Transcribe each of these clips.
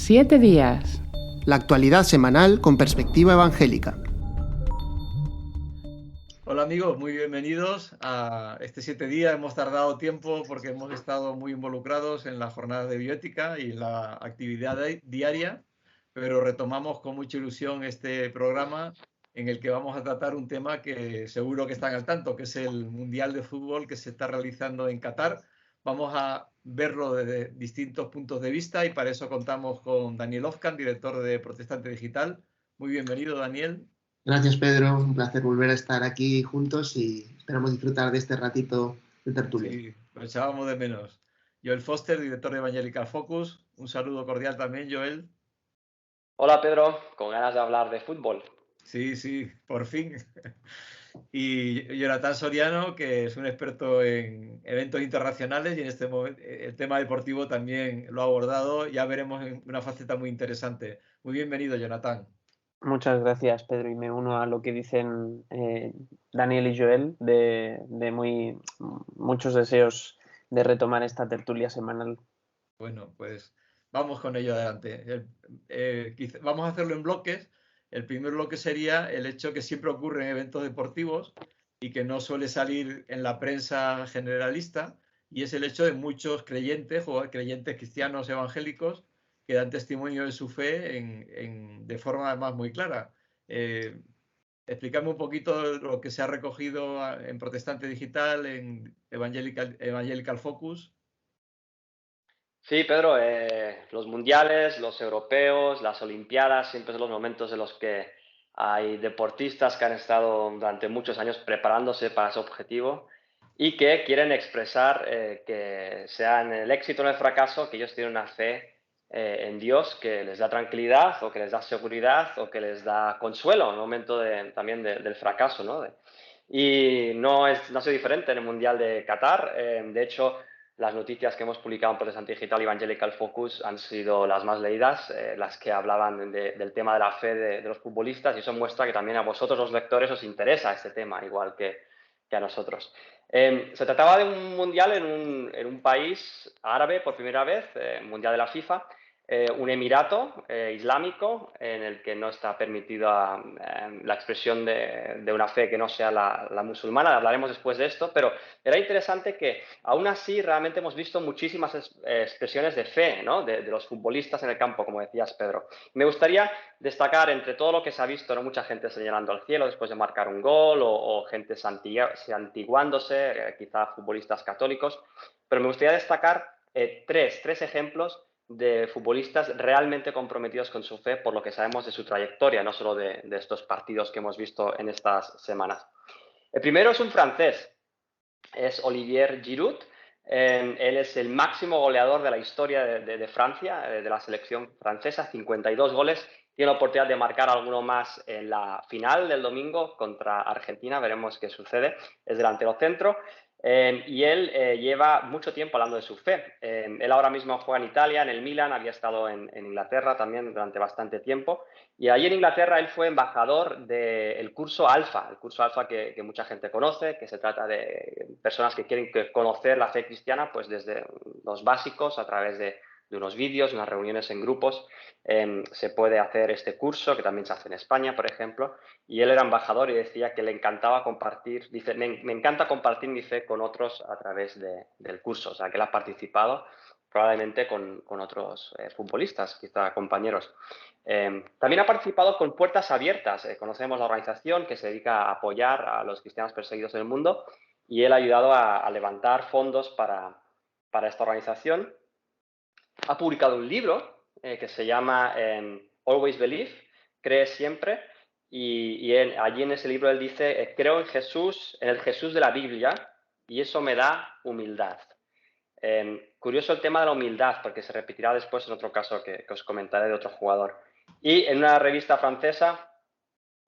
7 días. La actualidad semanal con perspectiva evangélica. Hola amigos, muy bienvenidos a este 7 días. Hemos tardado tiempo porque hemos estado muy involucrados en la jornada de bioética y la actividad diaria, pero retomamos con mucha ilusión este programa en el que vamos a tratar un tema que seguro que están al tanto, que es el Mundial de Fútbol que se está realizando en Qatar. Vamos a verlo desde distintos puntos de vista y para eso contamos con Daniel Ofcan, director de Protestante Digital. Muy bienvenido, Daniel. Gracias, Pedro. Un placer volver a estar aquí juntos y esperamos disfrutar de este ratito de tertulia. Sí, lo echábamos de menos. Joel Foster, director de Evangelical Focus. Un saludo cordial también, Joel. Hola, Pedro. Con ganas de hablar de fútbol. Sí, por fin. Y Jonathan Soriano, que es un experto en eventos internacionales y en este momento el tema deportivo también lo ha abordado. Ya veremos en una faceta muy interesante. Muy bienvenido, Jonathan. Muchas gracias, Pedro, y me uno a lo que dicen Daniel y Joel de muchos deseos de retomar esta tertulia semanal. Bueno, pues vamos con ello adelante. Vamos a hacerlo en bloques. El primer bloque sería el hecho que siempre ocurre en eventos deportivos y que no suele salir en la prensa generalista, y es el hecho de muchos creyentes o creyentes cristianos evangélicos que dan testimonio de su fe de forma además muy clara. Explícame un poquito lo que se ha recogido en Protestante Digital, en Evangelical Focus. Sí, Pedro, los mundiales, los europeos, las olimpiadas, siempre son los momentos en los que hay deportistas que han estado durante muchos años preparándose para ese objetivo y que quieren expresar que sea en el éxito o en el fracaso, que ellos tienen una fe en Dios que les da tranquilidad o que les da seguridad o que les da consuelo en el momento también del fracaso, ¿no? Y no ha sido diferente en el Mundial de Qatar. De hecho, las noticias que hemos publicado en Protestante Digital y Evangelical Focus han sido las más leídas, las que hablaban del tema de la fe de los futbolistas, y eso muestra que también a vosotros los lectores os interesa este tema, igual que a nosotros. Se trataba de un mundial en un país árabe por primera vez, mundial de la FIFA, un emirato islámico en el que no está permitida la expresión de una fe que no sea la musulmana. Hablaremos después de esto, pero era interesante que aún así realmente hemos visto muchísimas expresiones de fe, ¿no? de los futbolistas en el campo, como decías, Pedro. Me gustaría destacar entre todo lo que se ha visto, ¿no? Mucha gente señalando al cielo después de marcar un gol o gente santiguándose, quizá futbolistas católicos, pero me gustaría destacar tres ejemplos de futbolistas realmente comprometidos con su fe por lo que sabemos de su trayectoria, no solo de estos partidos que hemos visto en estas semanas. El primero es un francés, es Olivier Giroud. Él es el máximo goleador de la historia de Francia, de la selección francesa, 52 goles. Tiene la oportunidad de marcar alguno más en la final del domingo contra Argentina, veremos qué sucede. Es delantero centro. Y él lleva mucho tiempo hablando de su fe. Él ahora mismo juega en Italia, en el Milan, había estado en Inglaterra también durante bastante tiempo. Y allí en Inglaterra él fue embajador del curso Alfa, el curso Alfa que mucha gente conoce, que se trata de personas que quieren conocer la fe cristiana pues desde los básicos a través de unos vídeos, unas reuniones en grupos. Se puede hacer este curso, que también se hace en España, por ejemplo, y él era embajador y decía que le encantaba compartir, dice, me encanta compartir mi fe con otros a través del curso, o sea, que él ha participado probablemente con otros futbolistas, quizá compañeros. También ha participado con Puertas Abiertas. Conocemos la organización que se dedica a apoyar a los cristianos perseguidos en el mundo, y él ha ayudado a levantar fondos para esta organización. Ha publicado un libro que se llama Always Believe, Cree Siempre, y allí en ese libro él dice, creo en Jesús, en el Jesús de la Biblia, y eso me da humildad. Curioso el tema de la humildad, porque se repetirá después en otro caso que os comentaré de otro jugador. Y en una revista francesa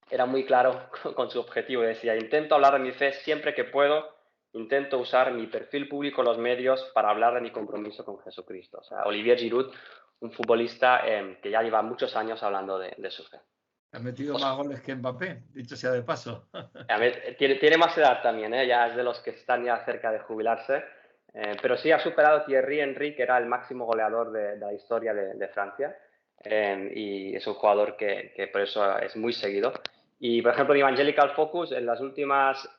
era muy claro con su objetivo, decía, intento hablar de mi fe siempre que puedo, intento usar mi perfil público en los medios para hablar de mi compromiso con Jesucristo. O sea, Olivier Giroud, un futbolista que ya lleva muchos años hablando de su fe. Ha metido más goles que Mbappé, dicho sea de paso. A ver, tiene más edad también, ya es de los que están ya cerca de jubilarse, pero sí ha superado a Thierry Henry, que era el máximo goleador de la historia de Francia. y es un jugador que por eso es muy seguido. Y, por ejemplo, en Evangelical Focus, en las últimas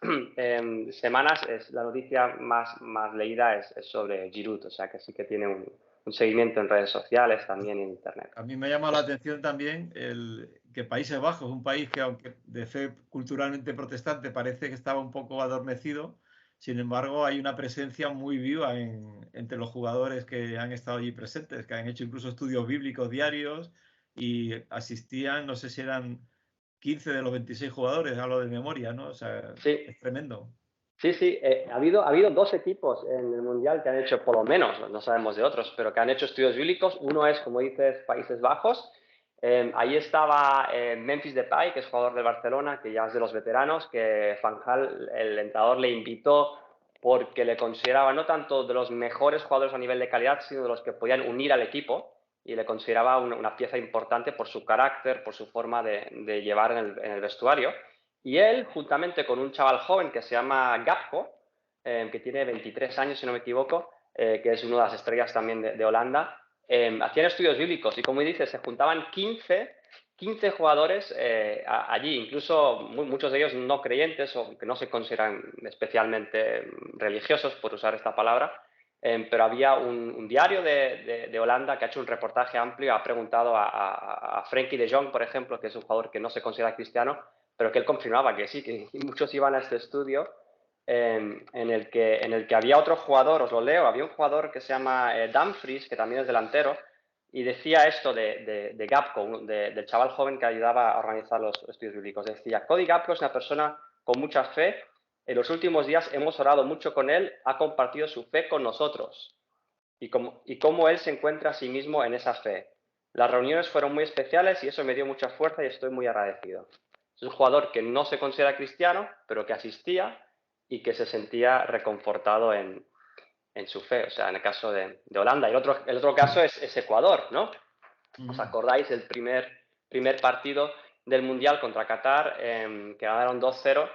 semanas, la noticia más leída es sobre Giroud, o sea que sí que tiene un seguimiento en redes sociales, también en Internet. A mí me llama la atención también que Países Bajos, un país que, aunque de fe culturalmente protestante, parece que estaba un poco adormecido, sin embargo, hay una presencia muy viva entre los jugadores que han estado allí presentes, que han hecho incluso estudios bíblicos diarios y asistían, no sé si eran 15 de los 26 jugadores, hablo de memoria, ¿no? O sea, Sí. es tremendo. Sí, ha habido 2 equipos en el Mundial que han hecho, por lo menos, no sabemos de otros, pero que han hecho estudios bíblicos. Uno es, como dices, Países Bajos. Ahí estaba Memphis Depay, que es jugador de Barcelona, que ya es de los veteranos, que Van Gaal, el entrenador, le invitó porque le consideraba no tanto de los mejores jugadores a nivel de calidad, sino de los que podían unir al equipo, y le consideraba una pieza importante por su carácter, por su forma de llevar en el vestuario. Y él, juntamente con un chaval joven que se llama Gakpo, que tiene 23 años, si no me equivoco, que es una de las estrellas también de Holanda, hacían estudios bíblicos y, como dices, se juntaban 15 jugadores allí, incluso muchos de ellos no creyentes o que no se consideran especialmente religiosos, por usar esta palabra, pero había un diario de Holanda que ha hecho un reportaje amplio, ha preguntado a Frenkie de Jong, por ejemplo, que es un jugador que no se considera cristiano, pero que él confirmaba que sí, que muchos iban a este estudio en el que había otro jugador, os lo leo, había un jugador que se llama Dumfries, que también es delantero, y decía esto de Gapco, del chaval joven que ayudaba a organizar los estudios bíblicos. Decía, Cody Gapco es una persona con mucha fe, en los últimos días hemos orado mucho con él, ha compartido su fe con nosotros y cómo él se encuentra a sí mismo en esa fe. Las reuniones fueron muy especiales y eso me dio mucha fuerza y estoy muy agradecido. Es un jugador que no se considera cristiano, pero que asistía y que se sentía reconfortado en su fe, o sea, en el caso de Holanda. Y el otro caso es Ecuador, ¿no? ¿Os acordáis del primer partido del Mundial contra Qatar, que ganaron 2-0?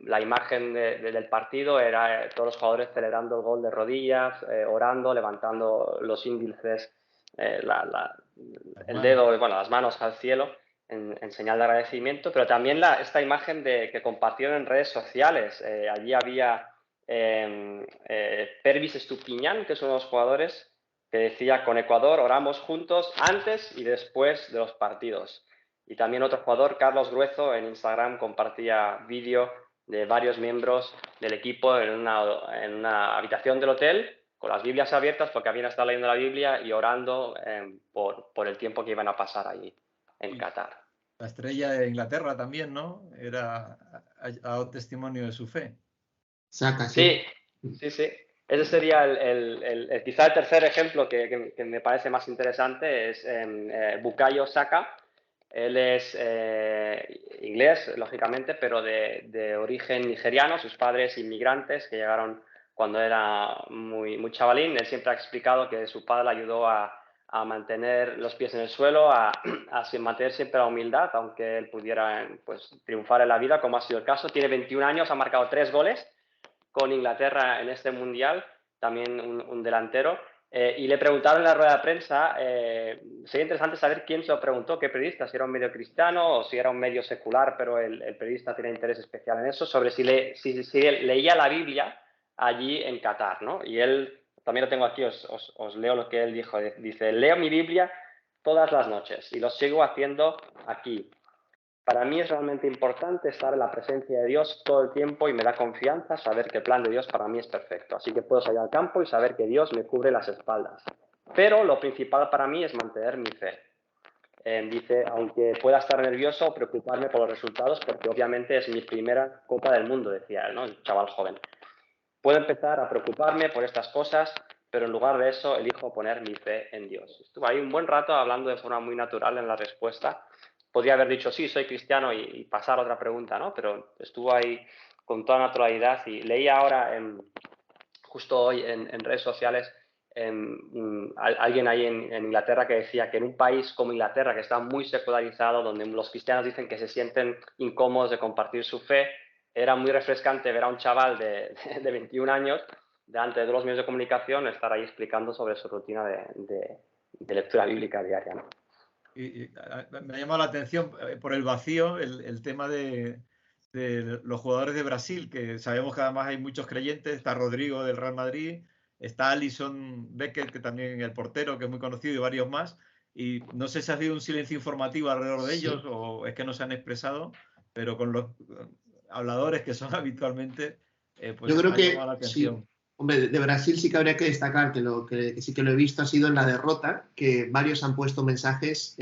La imagen del partido era todos los jugadores celebrando el gol de rodillas, orando, levantando los índices, el dedo, bueno, las manos al cielo en señal de agradecimiento, pero también esta imagen que compartieron en redes sociales. Allí había Pervis Estupiñán, que es uno de los jugadores, que decía, con Ecuador oramos juntos antes y después de los partidos. Y también otro jugador, Carlos Gruezo, en Instagram compartía vídeo de varios miembros del equipo en una habitación del hotel con las Biblias abiertas porque habían estado leyendo la Biblia y orando por el tiempo que iban a pasar allí en Qatar. La estrella de Inglaterra también, ¿no? Ha dado testimonio de su fe. Saka, sí. Sí. Ese sería quizá el tercer ejemplo que me parece más interesante, es Bukayo Saka. Él es inglés, lógicamente, pero de origen nigeriano, sus padres inmigrantes que llegaron cuando era muy chavalín. Él siempre ha explicado que su padre le ayudó a mantener los pies en el suelo, a mantener siempre la humildad, aunque él pudiera pues, triunfar en la vida, como ha sido el caso. Tiene 21 años, ha marcado 3 goles con Inglaterra en este Mundial, también un delantero. Y le preguntaron en la rueda de prensa, sería interesante saber quién se lo preguntó, qué periodista, si era un medio cristiano o si era un medio secular, pero el periodista tenía interés especial en eso, sobre si él leía la Biblia allí en Qatar, ¿no? Y él, también lo tengo aquí, os leo lo que él dijo. Dice, leo mi Biblia todas las noches y lo sigo haciendo aquí. Para mí es realmente importante estar en la presencia de Dios todo el tiempo y me da confianza saber que el plan de Dios para mí es perfecto. Así que puedo salir al campo y saber que Dios me cubre las espaldas. Pero lo principal para mí es mantener mi fe. Dice, aunque pueda estar nervioso o preocuparme por los resultados, porque obviamente es mi primera Copa del Mundo, decía él, ¿no? El chaval joven. Puedo empezar a preocuparme por estas cosas, pero en lugar de eso elijo poner mi fe en Dios. Estuve ahí un buen rato hablando de forma muy natural en la respuesta. Podría haber dicho, sí, soy cristiano y pasar a otra pregunta, ¿no? Pero estuvo ahí con toda naturalidad y leí ahora, justo hoy en redes sociales, alguien ahí en Inglaterra que decía que en un país como Inglaterra, que está muy secularizado, donde los cristianos dicen que se sienten incómodos de compartir su fe, era muy refrescante ver a un chaval de 21 años delante de los medios de comunicación estar ahí explicando sobre su rutina de lectura bíblica diaria, ¿no? Me ha llamado la atención por el vacío el tema de los jugadores de Brasil, que sabemos que además hay muchos creyentes. Está Rodrigo del Real Madrid, está Alisson Becker, que también el portero, que es muy conocido, y varios más. Y no sé si ha habido un silencio informativo alrededor de ellos o es que no se han expresado, pero con los habladores que son habitualmente, pues yo creo ha que llamado la sí. atención. Hombre, de Brasil sí que habría que destacar que sí que lo he visto ha sido en la derrota, que varios han puesto mensajes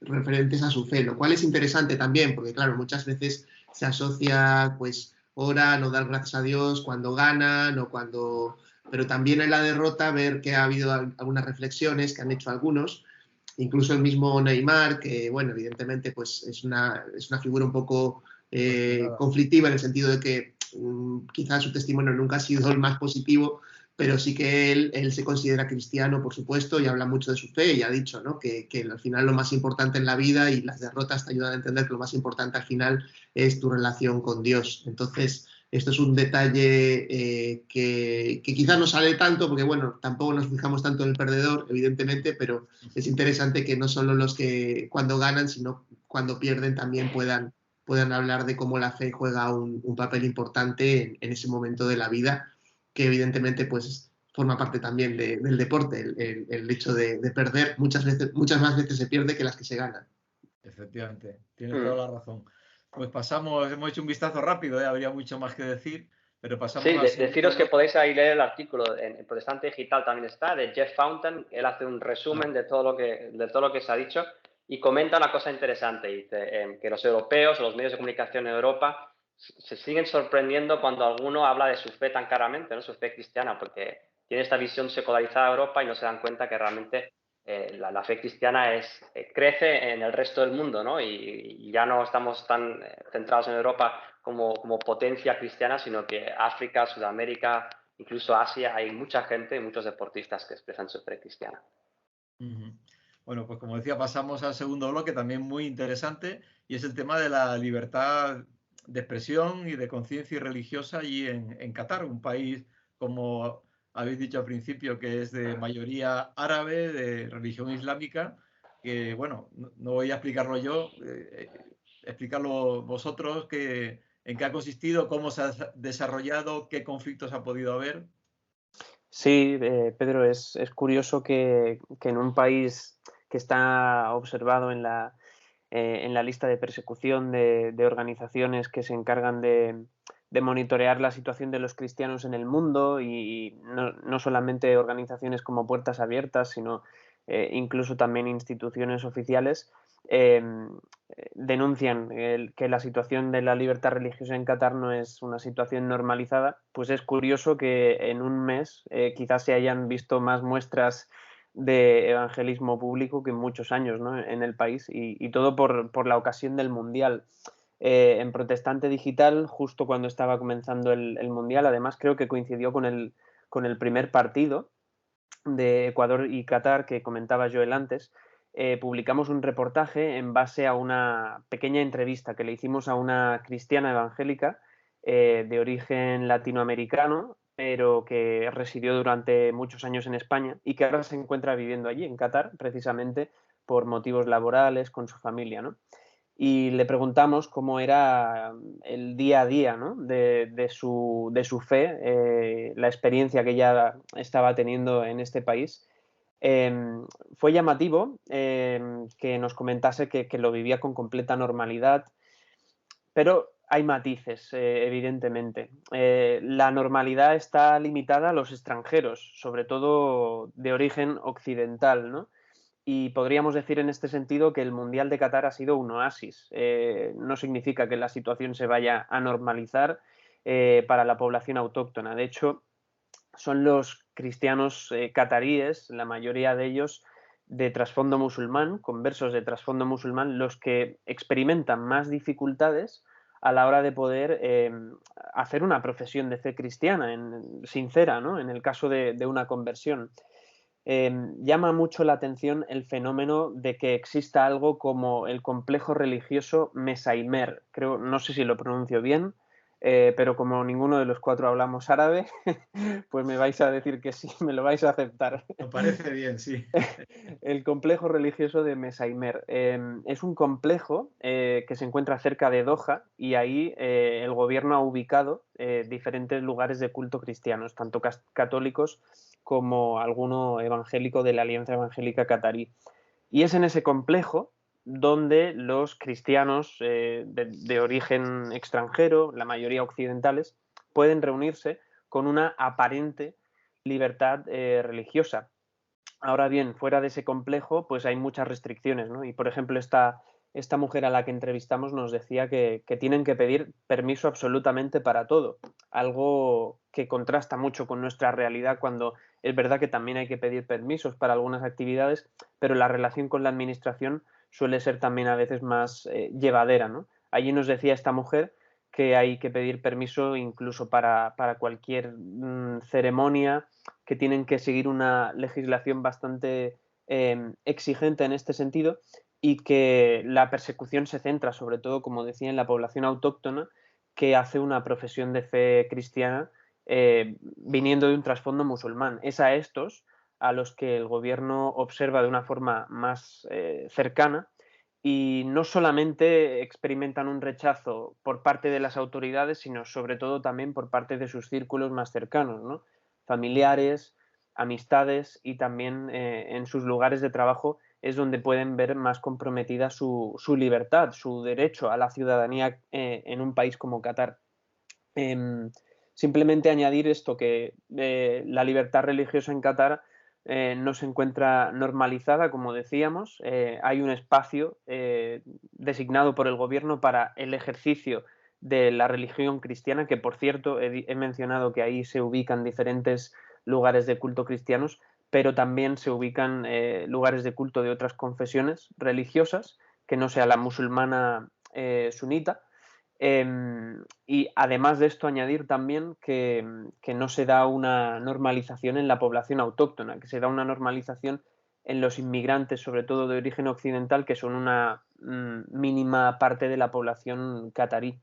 referentes a su fe, lo cual es interesante también, porque claro, muchas veces se asocia, pues, oran o dar gracias a Dios cuando ganan o cuando... Pero también en la derrota ver que ha habido algunas reflexiones que han hecho algunos, incluso el mismo Neymar, que, bueno, evidentemente, pues es una figura un poco conflictiva en el sentido de que quizás su testimonio nunca ha sido el más positivo, pero sí que él se considera cristiano, por supuesto, y habla mucho de su fe y ha dicho, ¿no?, que al final lo más importante en la vida y las derrotas te ayudan a entender que lo más importante al final es tu relación con Dios. Entonces, esto es un detalle que quizás no sale tanto, porque bueno, tampoco nos fijamos tanto en el perdedor, evidentemente, pero es interesante que no solo los que cuando ganan, sino cuando pierden también puedan hablar de cómo la fe juega un papel importante en ese momento de la vida, que evidentemente pues forma parte también del deporte, el hecho de perder, muchas más veces se pierde que las que se ganan. Efectivamente, tienes toda la razón. Pues pasamos, hemos hecho un vistazo rápido, habría mucho más que decir, pero pasamos Sí, al segundo deciros que bloque. podéis ahí leer el artículo en Protestante Digital, también está, de Jeff Fountain. Él hace un resumen de todo lo que se ha dicho y comenta una cosa interesante. Dice que los europeos o los medios de comunicación en Europa se siguen sorprendiendo cuando alguno habla de su fe tan claramente, ¿no?, su fe cristiana, porque tiene esta visión secularizada de Europa y no se dan cuenta que realmente la fe cristiana crece en el resto del mundo, ¿no? Y ya no estamos tan centrados en Europa como potencia cristiana, sino que África, Sudamérica, incluso Asia, hay mucha gente, muchos deportistas que expresan su fe cristiana. Bueno, pues como decía, pasamos al segundo bloque, también muy interesante, y es el tema de la libertad de expresión y de conciencia religiosa allí en Qatar, un país, como habéis dicho al principio, que es de mayoría árabe, de religión islámica, que bueno, no voy a explicarlo yo, explicarlo vosotros, en qué ha consistido, cómo se ha desarrollado, qué conflictos ha podido haber. Sí, Pedro, es curioso que en un país que está observado en la lista de persecución de organizaciones que se encargan de monitorear la situación de los cristianos en el mundo, y no solamente organizaciones como Puertas Abiertas, sino incluso también instituciones oficiales, denuncian que la situación de la libertad religiosa en Qatar no es una situación normalizada. Pues es curioso que en un mes quizás se hayan visto más muestras de evangelismo público que en muchos años, ¿no?, en el país, y todo por la ocasión del Mundial. En Protestante Digital, justo cuando estaba comenzando el Mundial, además creo que coincidió con el primer partido de Ecuador y Qatar que comentaba Joel antes, publicamos un reportaje en base a una pequeña entrevista que le hicimos a una cristiana evangélica de origen latinoamericano, pero que residió durante muchos años en España y que ahora se encuentra viviendo allí, en Qatar, precisamente por motivos laborales, con su familia, ¿no? Y le preguntamos cómo era el día a día, ¿no?, de su fe, la experiencia que ella estaba teniendo en este país. Fue llamativo que nos comentase que lo vivía con completa normalidad, pero hay matices, evidentemente. La normalidad está limitada a los extranjeros, sobre todo de origen occidental, ¿no? Y podríamos decir en este sentido que el Mundial de Qatar ha sido un oasis. No significa que la situación se vaya a normalizar para la población autóctona. De hecho, son los cristianos cataríes, la mayoría de ellos de trasfondo musulmán, conversos de trasfondo musulmán, los que experimentan más dificultades a la hora de poder hacer una profesión de fe cristiana, sincera, ¿no?, en el caso de una conversión. Llama mucho la atención el fenómeno de que exista algo como el complejo religioso Mesaimer, creo, no sé si lo pronuncio bien, pero como ninguno de los cuatro hablamos árabe, pues me vais a decir que sí, me lo vais a aceptar. Me parece bien, sí. El complejo religioso de Messaïmer es un complejo que se encuentra cerca de Doha y ahí el gobierno ha ubicado diferentes lugares de culto cristianos, tanto católicos como alguno evangélico de la Alianza Evangélica Catarí. Y es en ese complejo donde los cristianos de origen extranjero, la mayoría occidentales, pueden reunirse con una aparente libertad religiosa. Ahora bien, fuera de ese complejo, pues hay muchas restricciones, ¿no? Y por ejemplo, esta mujer a la que entrevistamos nos decía que tienen que pedir permiso absolutamente para todo, algo que contrasta mucho con nuestra realidad cuando es verdad que también hay que pedir permisos para algunas actividades, pero la relación con la administración suele ser también a veces más llevadera, ¿no? Allí nos decía esta mujer que hay que pedir permiso incluso para cualquier ceremonia, que tienen que seguir una legislación bastante exigente en este sentido y que la persecución se centra sobre todo, como decía, en la población autóctona que hace una profesión de fe cristiana viniendo de un trasfondo musulmán. Es a estos a los que el gobierno observa de una forma más cercana y no solamente experimentan un rechazo por parte de las autoridades, sino sobre todo también por parte de sus círculos más cercanos, ¿no? Familiares, amistades y también en sus lugares de trabajo es donde pueden ver más comprometida su libertad, su derecho a la ciudadanía en un país como Qatar. Simplemente añadir esto, que la libertad religiosa en Qatar no se encuentra normalizada, como decíamos. Hay un espacio designado por el gobierno para el ejercicio de la religión cristiana, que por cierto he mencionado que ahí se ubican diferentes lugares de culto cristianos, pero también se ubican lugares de culto de otras confesiones religiosas, que no sea la musulmana sunita. Y además de esto, añadir también que no se da una normalización en la población autóctona, que se da una normalización en los inmigrantes, sobre todo de origen occidental, que son una mínima parte de la población catarí.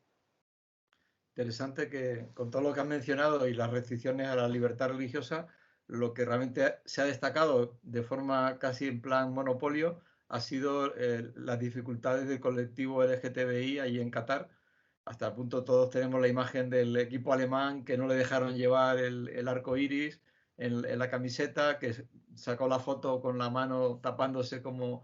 Interesante que con todo lo que has mencionado y las restricciones a la libertad religiosa, lo que realmente se ha destacado de forma casi en plan monopolio ha sido las dificultades del colectivo LGTBI allí en Qatar. Hasta el punto todos tenemos la imagen del equipo alemán que no le dejaron llevar el arco iris en la camiseta, que sacó la foto con la mano tapándose como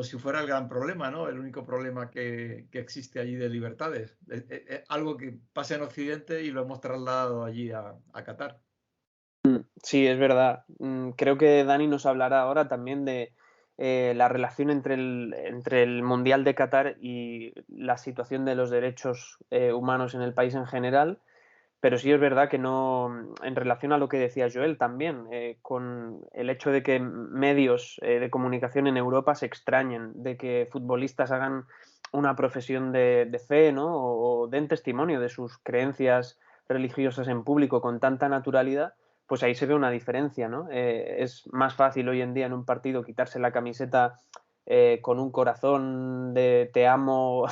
si fuera el gran problema, ¿no? El único problema que existe allí de libertades. Es algo que pasa en Occidente y lo hemos trasladado allí a Qatar. Sí, es verdad. Creo que Dani nos hablará ahora también de la relación entre el Mundial de Qatar y la situación de los derechos humanos en el país en general. Pero sí es verdad que no, en relación a lo que decía Joel también, con el hecho de que medios de comunicación en Europa se extrañen de que futbolistas hagan una profesión de fe, ¿no? O den testimonio de sus creencias religiosas en público con tanta naturalidad, pues ahí se ve una diferencia, ¿no? Es más fácil hoy en día en un partido quitarse la camiseta con un corazón de te amo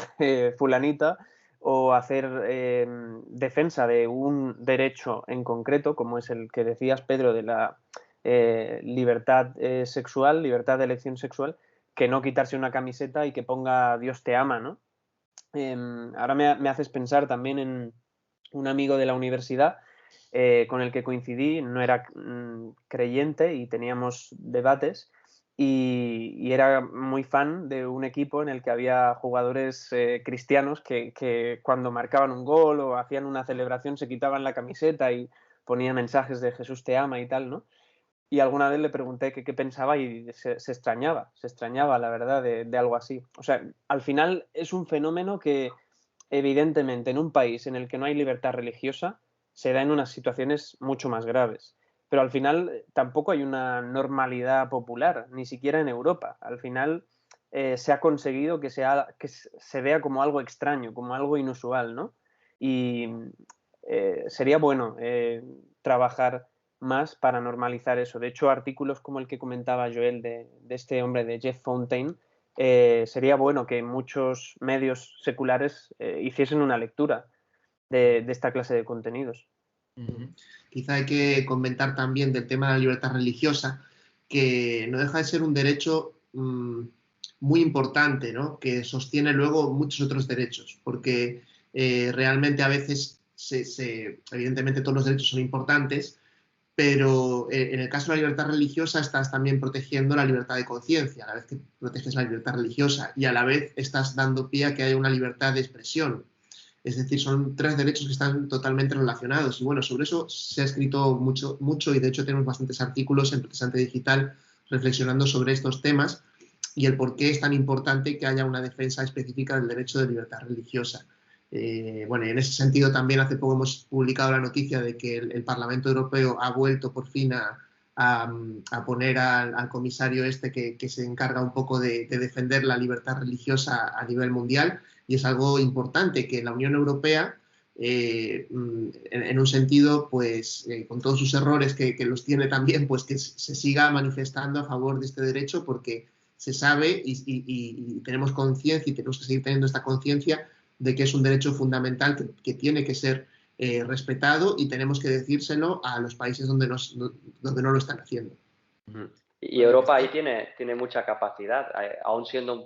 fulanita, o hacer defensa de un derecho en concreto, como es el que decías, Pedro, de la libertad sexual, libertad de elección sexual, que no quitarse una camiseta y que ponga Dios te ama, ¿no? Ahora me haces pensar también en un amigo de la universidad con el que coincidí, no era creyente y teníamos debates, y era muy fan de un equipo en el que había jugadores cristianos que cuando marcaban un gol o hacían una celebración se quitaban la camiseta y ponían mensajes de Jesús te ama y tal, ¿no? Y alguna vez le pregunté qué pensaba y se extrañaba, la verdad, de algo así. O sea, al final es un fenómeno que evidentemente en un país en el que no hay libertad religiosa se da en unas situaciones mucho más graves. Pero al final tampoco hay una normalidad popular, ni siquiera en Europa. Al final se ha conseguido que se vea como algo extraño, como algo inusual, ¿no? Y sería bueno trabajar más para normalizar eso. De hecho, artículos como el que comentaba Joel de este hombre, de Jeff Fontaine, sería bueno que muchos medios seculares hiciesen una lectura. de esta clase de contenidos. Quizá hay que comentar también del tema de la libertad religiosa, que no deja de ser un derecho muy importante, ¿no? Que sostiene luego muchos otros derechos, porque realmente a veces, evidentemente todos los derechos son importantes, pero en el caso de la libertad religiosa estás también protegiendo la libertad de conciencia, a la vez que proteges la libertad religiosa, y a la vez estás dando pie a que haya una libertad de expresión. Es decir, son tres derechos que están totalmente relacionados. Y bueno, sobre eso se ha escrito mucho y de hecho tenemos bastantes artículos en Protestante Digital reflexionando sobre estos temas y el por qué es tan importante que haya una defensa específica del derecho de libertad religiosa. Bueno, y en ese sentido también hace poco hemos publicado la noticia de que el Parlamento Europeo ha vuelto por fin a poner al comisario que se encarga un poco de defender la libertad religiosa a nivel mundial, y es algo importante que la Unión Europea, en un sentido, pues con todos sus errores que los tiene también, pues que se siga manifestando a favor de este derecho, porque se sabe y tenemos conciencia y tenemos que seguir teniendo esta conciencia de que es un derecho fundamental que tiene que ser respetado, y tenemos que decírselo a los países donde no lo están haciendo. Y Europa ahí tiene mucha capacidad, aún siendo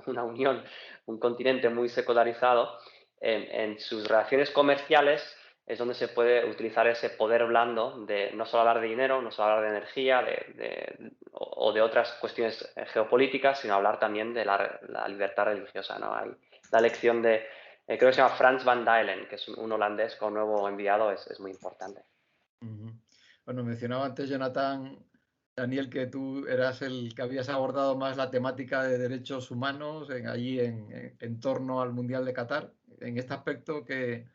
una unión, un continente muy secularizado, en sus relaciones comerciales es donde se puede utilizar ese poder blando de no solo hablar de dinero, no solo hablar de energía o de otras cuestiones geopolíticas, sino hablar también de la libertad religiosa, ¿no? Hay la elección de, creo que se llama Frans van Dalen, que es un holandés con nuevo enviado, es muy importante. Bueno, mencionaba antes, Jonathan, Daniel, que tú eras el que habías abordado más la temática de derechos humanos allí en torno al Mundial de Qatar. En este aspecto, ¿qué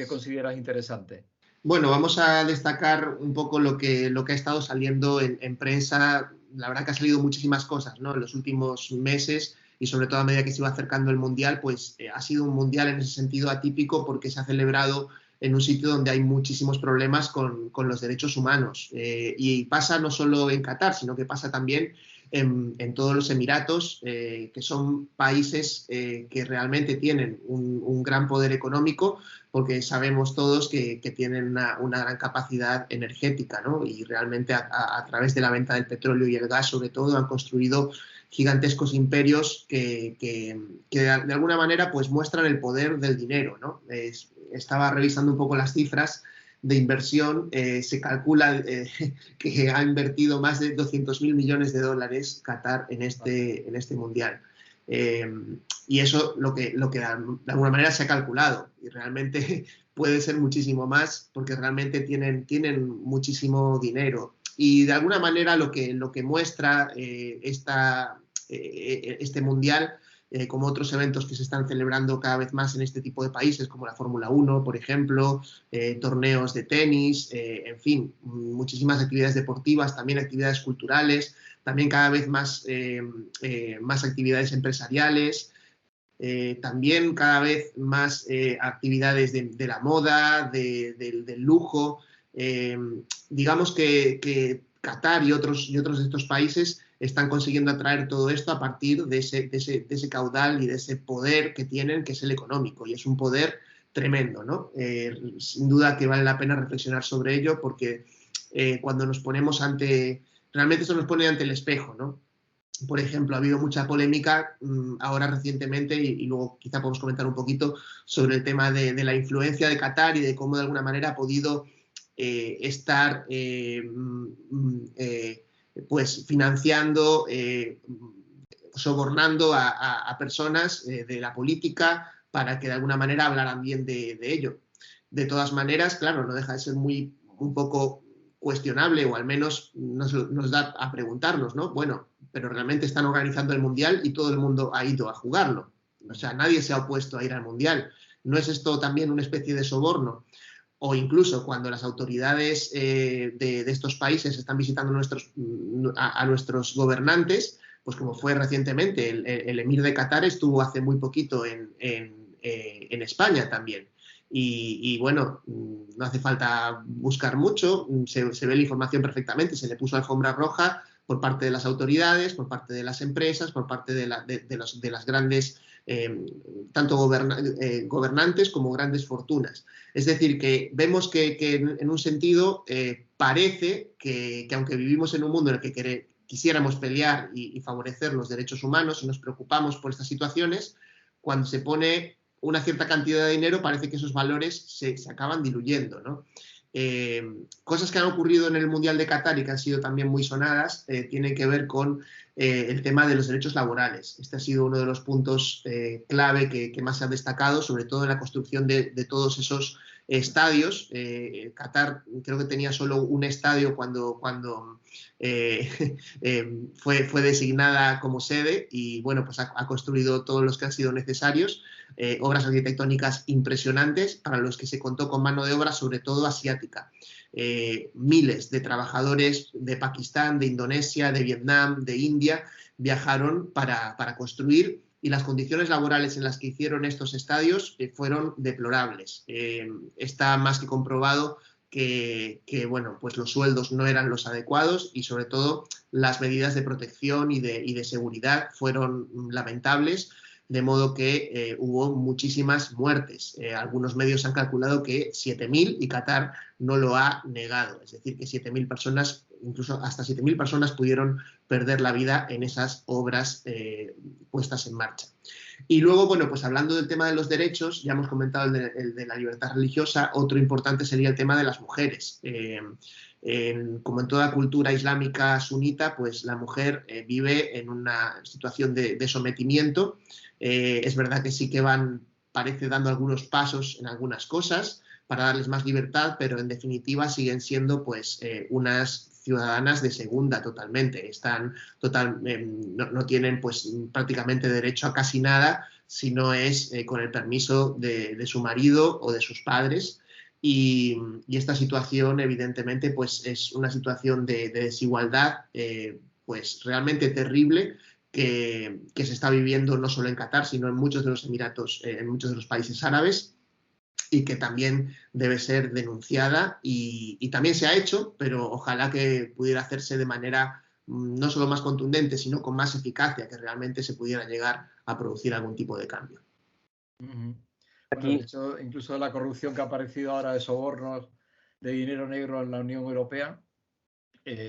consideras interesante? Bueno, vamos a destacar un poco lo que ha estado saliendo en prensa. La verdad que ha salido muchísimas cosas, ¿no? En los últimos meses, y sobre todo a medida que se iba acercando el Mundial, pues ha sido un Mundial en ese sentido atípico, porque se ha celebrado en un sitio donde hay muchísimos problemas con los derechos humanos. Y pasa no solo en Qatar, sino que pasa también en todos los Emiratos, que son países que realmente tienen un gran poder económico, porque sabemos todos que tienen una gran capacidad energética, ¿no? Y realmente a través de la venta del petróleo y el gas, sobre todo, han construido gigantescos imperios que de alguna manera pues muestran el poder del dinero, ¿no? Estaba revisando un poco las cifras de inversión. Se calcula que ha invertido más de 200.000 millones de dólares Qatar en este Mundial. Y eso lo que de alguna manera se ha calculado, y realmente puede ser muchísimo más, porque realmente tienen muchísimo dinero. Y de alguna manera lo que muestra este Mundial, como otros eventos que se están celebrando cada vez más en este tipo de países, como la Fórmula 1, por ejemplo, torneos de tenis, en fin, muchísimas actividades deportivas, también actividades culturales, también cada vez más actividades empresariales, también cada vez más actividades de la moda, del lujo. Digamos que Qatar y otros de estos países están consiguiendo atraer todo esto a partir de ese caudal y de ese poder que tienen, que es el económico, y es un poder tremendo, ¿no? Sin duda que vale la pena reflexionar sobre ello, porque cuando nos ponemos realmente eso nos pone ante el espejo, ¿no? Por ejemplo, ha habido mucha polémica ahora recientemente, y luego quizá podemos comentar un poquito sobre el tema de la influencia de Qatar y de cómo de alguna manera ha podido estar pues financiando, sobornando a personas de la política para que de alguna manera hablaran bien de ello. De todas maneras, claro, no deja de ser un poco cuestionable, o al menos nos da a preguntarnos, ¿no? Bueno, pero realmente están organizando el Mundial y todo el mundo ha ido a jugarlo. O sea, nadie se ha opuesto a ir al Mundial. ¿No es esto también una especie de soborno? O incluso cuando las autoridades de estos países están visitando a nuestros gobernantes, pues como fue recientemente, el emir de Qatar estuvo hace muy poquito en España también. Y bueno, no hace falta buscar mucho, se ve la información perfectamente, se le puso alfombra roja por parte de las autoridades, por parte de las empresas, por parte de las grandes, tanto gobernantes como grandes fortunas. Es decir, que vemos que en un sentido parece que aunque vivimos en un mundo en el que quisiéramos pelear y favorecer los derechos humanos y nos preocupamos por estas situaciones, cuando se pone una cierta cantidad de dinero parece que esos valores se acaban diluyendo, ¿no? Cosas que han ocurrido en el Mundial de Qatar y que han sido también muy sonadas tienen que ver con el tema de los derechos laborales. Este ha sido uno de los puntos clave que más se ha destacado, sobre todo en la construcción de todos esos estadios. Qatar creo que tenía solo un estadio cuando fue designada como sede y bueno, pues ha construido todos los que han sido necesarios. Obras arquitectónicas impresionantes para los que se contó con mano de obra, sobre todo asiática. Miles de trabajadores de Pakistán, de Indonesia, de Vietnam, de India, viajaron para construir y las condiciones laborales en las que hicieron estos estadios fueron deplorables. Está más que comprobado que bueno, pues los sueldos no eran los adecuados y sobre todo las medidas de protección y de seguridad fueron lamentables. De modo que hubo muchísimas muertes. Algunos medios han calculado que 7.000 y Qatar no lo ha negado. Es decir, que 7.000 personas, incluso hasta 7.000 personas pudieron perder la vida en esas obras puestas en marcha. Y luego, bueno, pues hablando del tema de los derechos, ya hemos comentado el de la libertad religiosa, otro importante sería el tema de las mujeres. Como en toda cultura islámica sunita, pues la mujer vive en una situación de sometimiento. Es verdad que sí que parece dando algunos pasos en algunas cosas para darles más libertad, pero en definitiva siguen siendo pues unas ciudadanas de segunda totalmente. No tienen pues prácticamente derecho a casi nada si no es con el permiso de su marido o de sus padres. Y esta situación evidentemente pues es una situación de desigualdad pues realmente terrible que se está viviendo no solo en Qatar, sino en muchos de los Emiratos, en muchos de los países árabes, y que también debe ser denunciada y también se ha hecho, pero ojalá que pudiera hacerse de manera no solo más contundente, sino con más eficacia, que realmente se pudiera llegar a producir algún tipo de cambio. Bueno, de hecho, incluso la corrupción que ha aparecido ahora de sobornos de dinero negro en la Unión Europea,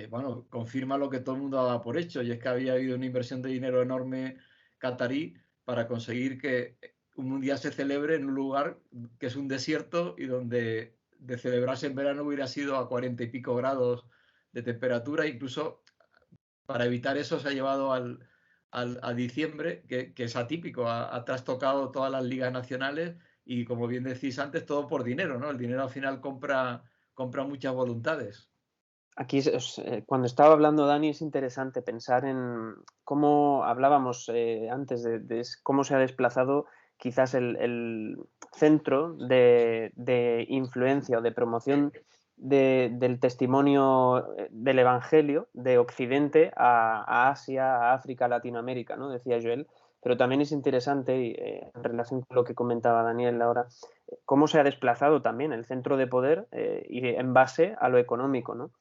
bueno, confirma lo que todo el mundo daba por hecho, y es que había habido una inversión de dinero enorme catarí para conseguir que un mundial se celebre en un lugar que es un desierto y donde de celebrarse en verano hubiera sido a 40 y pico grados de temperatura. Incluso para evitar eso se ha llevado a diciembre, que es atípico, ha trastocado todas las ligas nacionales y, como bien decís antes, todo por dinero, ¿no? El dinero al final compra muchas voluntades. Aquí, cuando estaba hablando Dani, es interesante pensar en cómo hablábamos antes de cómo se ha desplazado quizás el centro de influencia o de promoción del testimonio del Evangelio de Occidente a Asia, a África, a Latinoamérica, ¿no? Decía Joel. Pero también es interesante, en relación con lo que comentaba Daniel ahora, cómo se ha desplazado también el centro de poder y en base a lo económico, ¿no?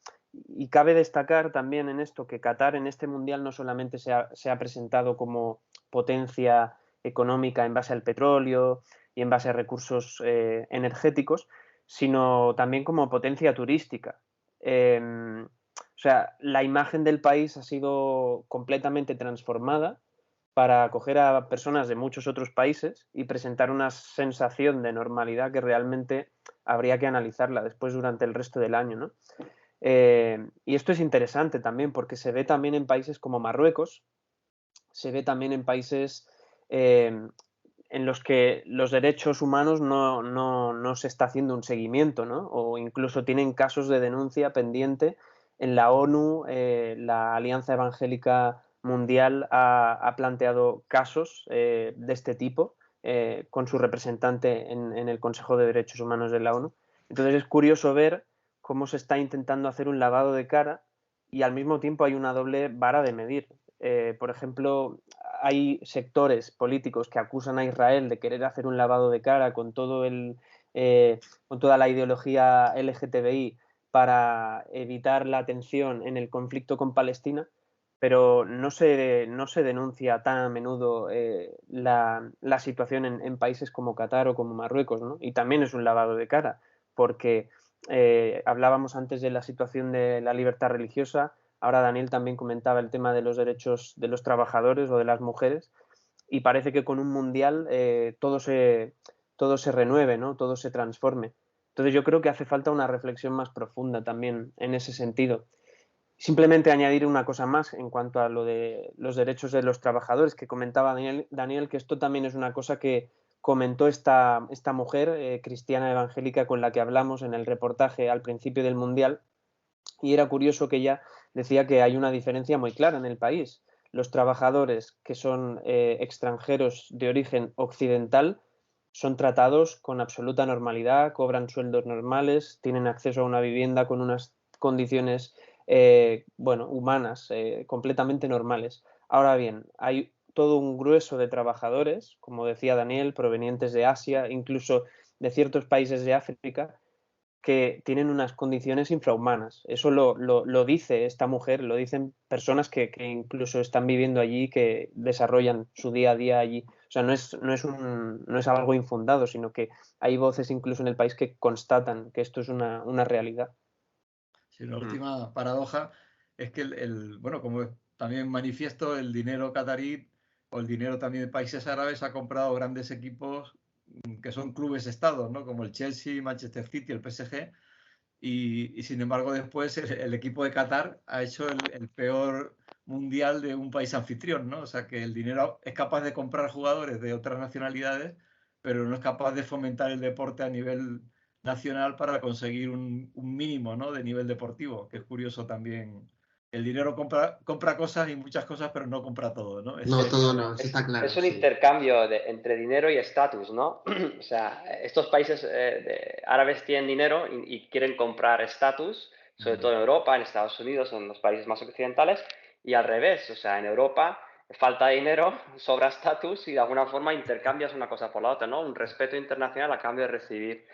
Y cabe destacar también en esto que Qatar en este mundial no solamente se ha presentado como potencia económica en base al petróleo y en base a recursos energéticos, sino también como potencia turística. O sea, la imagen del país ha sido completamente transformada para acoger a personas de muchos otros países y presentar una sensación de normalidad que realmente habría que analizarla después durante el resto del año, ¿no? Y esto es interesante también porque se ve también en países como Marruecos, se ve también en países en los que los derechos humanos no se está haciendo un seguimiento, ¿no? O incluso tienen casos de denuncia pendiente en la ONU. La Alianza Evangélica Mundial ha planteado casos de este tipo con su representante en el Consejo de Derechos Humanos de la ONU. Entonces es curioso ver cómo se está intentando hacer un lavado de cara y al mismo tiempo hay una doble vara de medir. Por ejemplo, hay sectores políticos que acusan a Israel de querer hacer un lavado de cara con toda la ideología LGTBI para evitar la tensión en el conflicto con Palestina, pero no se denuncia tan a menudo la situación en países como Qatar o como Marruecos, ¿no? Y también es un lavado de cara, porque hablábamos antes de la situación de la libertad religiosa, ahora Daniel también comentaba el tema de los derechos de los trabajadores o de las mujeres, y parece que con un mundial todo se renueve, ¿no? Todo se transforme. Entonces yo creo que hace falta una reflexión más profunda también en ese sentido. Simplemente añadir una cosa más en cuanto a lo de los derechos de los trabajadores, que comentaba Daniel, que esto también es una cosa que comentó esta mujer cristiana evangélica con la que hablamos en el reportaje al principio del Mundial, y era curioso que ella decía que hay una diferencia muy clara en el país. Los trabajadores que son extranjeros de origen occidental son tratados con absoluta normalidad, cobran sueldos normales, tienen acceso a una vivienda con unas condiciones humanas, completamente normales. Ahora bien, hay todo un grueso de trabajadores, como decía Daniel, provenientes de Asia, incluso de ciertos países de África, que tienen unas condiciones infrahumanas. Eso lo dice esta mujer, lo dicen personas que incluso están viviendo allí, que desarrollan su día a día allí. O sea, no es algo infundado, sino que hay voces incluso en el país que constatan que esto es una realidad. Sí, la última paradoja es que bueno, como también manifiesto, el dinero catarí o el dinero también de países árabes ha comprado grandes equipos que son clubes estados, ¿no? Como el Chelsea, Manchester City, el PSG, y sin embargo después el equipo de Qatar ha hecho el peor mundial de un país anfitrión, ¿no? O sea que el dinero es capaz de comprar jugadores de otras nacionalidades, pero no es capaz de fomentar el deporte a nivel nacional para conseguir un mínimo, ¿no? De nivel deportivo, que es curioso también. El dinero compra cosas y muchas cosas, pero no compra todo, ¿no? No, todo no, eso está claro. Es un sí. intercambio entre dinero y estatus, ¿no? O sea, estos países árabes tienen dinero y quieren comprar estatus, sobre todo en Europa, en Estados Unidos, en los países más occidentales, y al revés, o sea, en Europa falta dinero, sobra estatus y de alguna forma intercambias una cosa por la otra, ¿no? Un respeto internacional a cambio de recibir.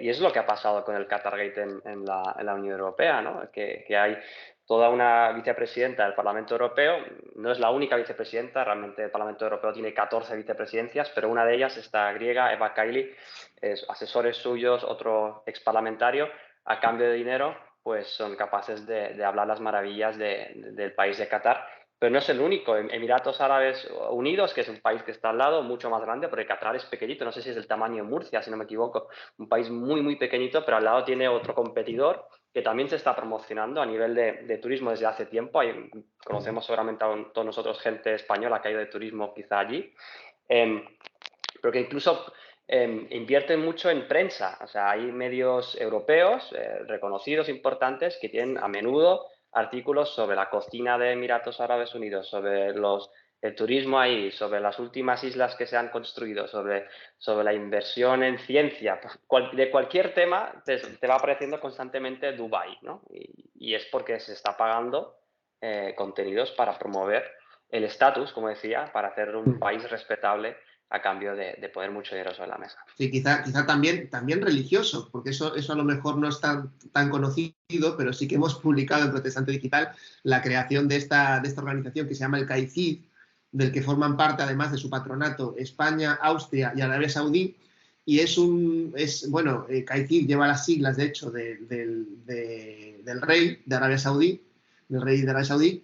Y es lo que ha pasado con el Qatargate en la Unión Europea, ¿no? Que hay toda una vicepresidenta del Parlamento Europeo, no es la única vicepresidenta, realmente el Parlamento Europeo tiene 14 vicepresidencias, pero una de ellas, esta griega, Eva Kaili, asesores suyos, otro exparlamentario, a cambio de dinero, pues son capaces de hablar las maravillas del país de Qatar. Pero no es el único. Emiratos Árabes Unidos, que es un país que está al lado, mucho más grande, porque Qatar es pequeñito, no sé si es del tamaño de Murcia, si no me equivoco, un país muy, muy pequeñito, pero al lado tiene otro competidor que también se está promocionando a nivel de turismo desde hace tiempo. Conocemos seguramente a todos nosotros gente española que ha ido de turismo quizá allí, pero que incluso invierten mucho en prensa. O sea, hay medios europeos reconocidos, importantes, que tienen a menudo artículos sobre la cocina de Emiratos Árabes Unidos, sobre el turismo ahí, sobre las últimas islas que se han construido, sobre la inversión en ciencia. De cualquier tema te va apareciendo constantemente Dubái, ¿no? Y es porque se está pagando contenidos para promover el estatus, como decía, para hacer un país respetable a cambio de poner mucho dinero sobre la mesa. Sí, quizá también religioso, porque eso a lo mejor no es tan conocido, pero sí que hemos publicado en Protestante Digital la creación de esta organización que se llama el CAICID, del que forman parte, además de su patronato, España, Austria y Arabia Saudí, y CAICID lleva las siglas, de hecho, del rey de Arabia Saudí,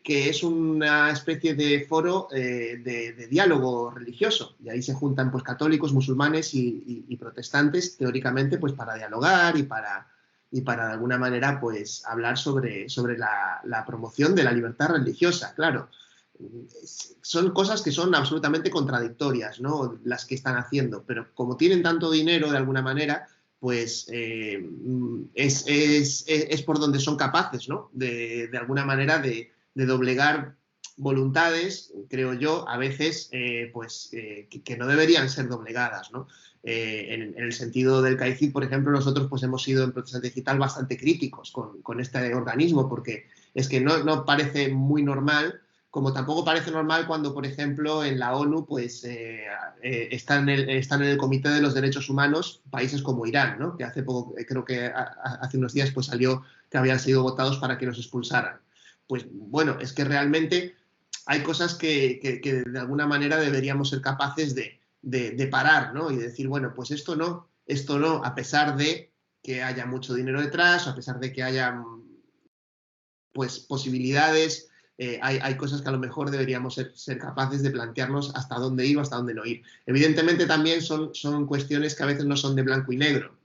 que es una especie de foro de diálogo religioso, y ahí se juntan pues católicos, musulmanes y protestantes, teóricamente, pues para dialogar y para de alguna manera pues hablar sobre la promoción de la libertad religiosa. Claro, son cosas que son absolutamente contradictorias, ¿no? Las que están haciendo, pero como tienen tanto dinero de alguna manera, pues es por donde son capaces, ¿no? De alguna manera de doblegar voluntades, creo yo, a veces que no deberían ser doblegadas, ¿no? En el sentido del CAICID, por ejemplo, nosotros pues hemos sido en Protestante Digital bastante críticos con este organismo, porque es que no parece muy normal, como tampoco parece normal cuando, por ejemplo, en la ONU pues, están en el Comité de los Derechos Humanos países como Irán, ¿no? Que hace poco, creo que hace unos días pues, salió que habían sido votados para que los expulsaran. Pues bueno, es que realmente hay cosas que de alguna manera deberíamos ser capaces de parar, ¿no? Y decir, bueno, pues esto no, a pesar de que haya mucho dinero detrás, o a pesar de que haya pues posibilidades, hay cosas que a lo mejor deberíamos ser capaces de plantearnos hasta dónde ir o hasta dónde no ir. Evidentemente también son cuestiones que a veces no son de blanco y negro.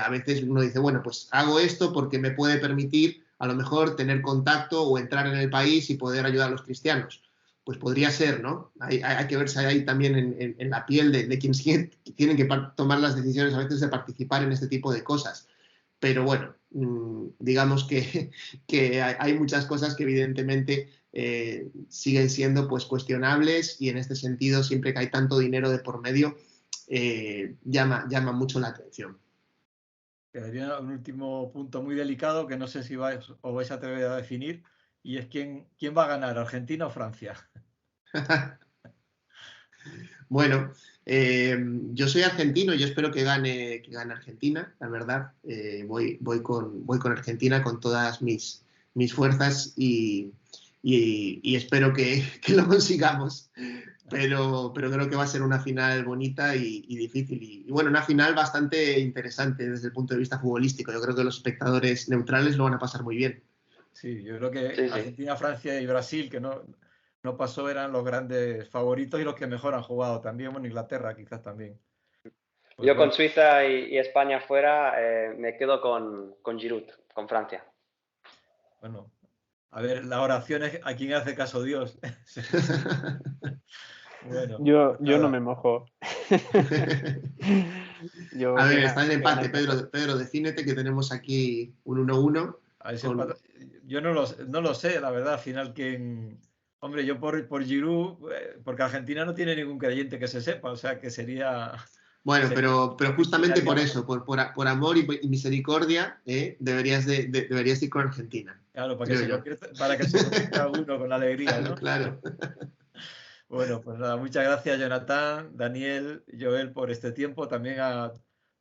A veces uno dice, bueno, pues hago esto porque me puede permitir a lo mejor tener contacto o entrar en el país y poder ayudar a los cristianos. Pues podría ser, ¿no? Hay que verse ahí también en la piel de quienes tienen que tomar las decisiones a veces de participar en este tipo de cosas. Pero bueno, digamos que hay muchas cosas que evidentemente siguen siendo pues cuestionables, y en este sentido, siempre que hay tanto dinero de por medio, llama mucho la atención. Quedaría un último punto muy delicado que no sé si os vais a atrever a definir, y es quién va a ganar, Argentina o Francia. Bueno, yo soy argentino y yo espero que gane Argentina, la verdad. Voy con Argentina con todas mis fuerzas, y espero que lo consigamos. Pero creo que va a ser una final bonita y difícil. Y bueno, una final bastante interesante desde el punto de vista futbolístico. Yo creo que los espectadores neutrales lo van a pasar muy bien. Sí, yo creo que Sí, sí. Argentina, Francia y Brasil, que no pasó, eran los grandes favoritos y los que mejor han jugado también. Bueno, Inglaterra quizás también. Pues Yo bueno, con Suiza y España fuera me quedo con Giroud, con Francia. bueno, a ver, la oración es a quien hace caso Dios. Bueno, Yo no nada. me mojo. A ver, está en Que gana empate, Inglaterra. Pedro, defínete que tenemos aquí un 1-1. A ver si yo no lo sé, la verdad, al final quién. Hombre, yo por Giroud, porque Argentina no tiene ningún creyente que se sepa, o sea que sería. Bueno, pero justamente por pillaría- eso, por amor y misericordia, deberías ir con Argentina, Claro, creo para que se convierta uno con alegría, yo. ¿no? Claro. Bueno, pues nada, muchas gracias, Jonathan, Daniel, Joel, por este tiempo. También a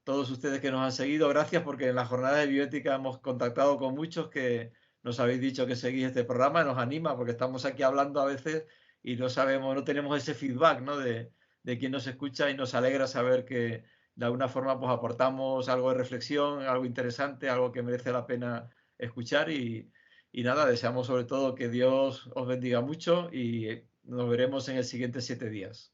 todos ustedes que nos han seguido. Gracias, porque en la jornada de bioética hemos contactado con muchos que nos habéis dicho que seguís este programa. Nos anima, porque estamos aquí hablando a veces y no sabemos, no tenemos ese feedback, ¿no? de quién nos escucha, y nos alegra saber que de alguna forma pues aportamos algo de reflexión, algo interesante, algo que merece la pena escuchar. Y nada, deseamos sobre todo que Dios os bendiga mucho, y nos veremos en el siguiente 7 días.